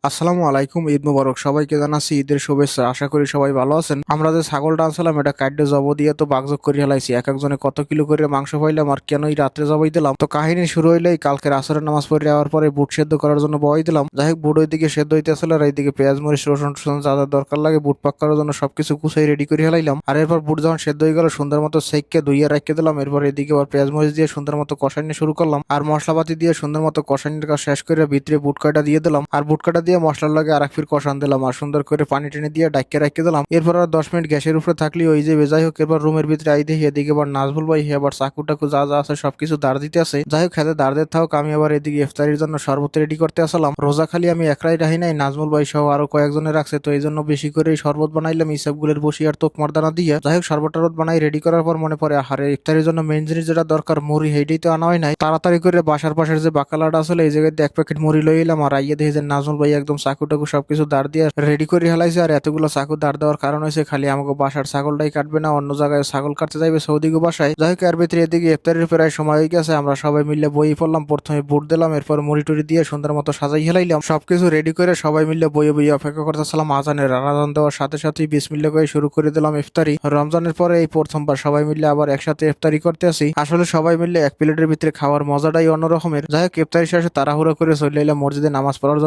আসসালামু আলাইকুম, ঈদ মুবারক। সবাইকে জানাচ্ছি ঈদের শুভেচ্ছা। আশা করি সবাই ভালো আছেন। আমরা যে ছাগলটা আনছিলাম এটা কাটতে জব দিয়ে তো বাগজগ করে হেলাইছি। এক একজনে কত কিলো করে মাংস পাইলাম আর কেনই রাত্রে জবাই দিলাম। তো কাহিনী শুরু হইলেই কালকে আসরের নামাজ পড়ে যাওয়ার পরে বুট সেদ্ধ করার জন্য বয় দিলাম। যাই হোক, বুট ওইদিকে সেদ্ধ হইতেছিল আর এইদিকে পেঁয়াজ মরিচ রসুন টসুন যা যা দরকার লাগে বুট পাক করার জন্য সবকিছু গুছাই রেডি করে হেলাইলাম। আর এরপর বুট যখন সেদ্ধ হয়ে গেল সুন্দর মতো সেককে ধুইয়ে রাখিয়ে দিলাম। এরপর এদিকে আবার পেঁয়াজ মরিচ দিয়ে সুন্দর মতো কষানি শুরু করলাম আর মশলাপাতি দিয়ে সুন্দর মতো কষানির কাজ শেষ করে ভিতরে বুট কাটা দিয়ে দিলাম। আর বুট কাটা দিয়ে মশলার লাগে আর এক ফির কষান দিলাম আর সুন্দর করে পানি টেনে দিয়ে ডাক্কে রাখিয়ে দিলাম। এরপর আর 10 মিনিট গ্যাসের উপরে থাকলে ওই যে যাই হোক, এবার রুমের ভিতরে আই দেখি এদিকে আবার নাজবুল ভাই আবার চাকু টাকু যা যা আছে সবকিছু দাঁড় দিতে আছে। যাই হোক, খেতে দাঁড় দিতে থাকুক, আমি আবার এদিকে ইফতারির জন্য শরবত রেডি করতে আসলাম। রোজা খালি আমি একলাই রাহি নাই, নাজমুল ভাই সহ আরো কয়েকজনে রাখছে, তো এই জন্য বেশি করে শরবত বানাইলাম ইসাবগুলের বসি আর তোক মর্দানা দিয়ে। যাই হোক, শরবত টরবত বানাই রেডি করার পর মনে পড়ে আহারে ইফতারির জন্য মেন জিনিস যেটা দরকার মুড়ি, হেইটাই তো আনা হয় নাই। তাড়াতাড়ি করে বাসার পাশের যে বাকালাটা আসলে এই জায়গায় 1 প্যাকেট মুড়ি লই এলাম আর আইয়ে দেখি যে নাজমুল ভাই একদম চাকু টাকু সবকিছু দাঁড় দিয়ে রেডি করে হেলাইছে। আর এতগুলো চাকু দাঁড় দেওয়ার কারণ হয়েছে খালি আমাকে বাসার ছাগলটাই কাটবে না, অন্য জায়গায় ছাগল কাটতে যাইবে সৌদিকে বাসায়। যাই হোক, এর ভিতরে এদিকে ইফতারির প্রায় সময় হয়ে গেছে। আমরা সবাই মিলে বই পড়লাম, প্রথমে বুট দিলাম, এরপর মুড়ি টুড়ি দিয়ে সুন্দর মতো সাজাই হেলাইলাম। সবকিছু রেডি করে সবাই মিলে বইয়ে বইয়ে অপেক্ষা করতেছিলাম আজানের। আজান দেওয়ার সাথে সাথেই বিসমিল্লাহ করে শুরু করে দিলাম ইফতারি। রমজানের পরে এই প্রথমবার সবাই মিলে আবার একসাথে ইফতারি করতে আসি। আসলে সবাই মিলে এক প্লেটের ভিতরে খাওয়ার মজাটাই অন্যরকমের। যাই হোক, ইফতারি শেষে তাড়াহুড়ো করে চলে এলাম মসজিদে নামাজ পড়ার জন্য।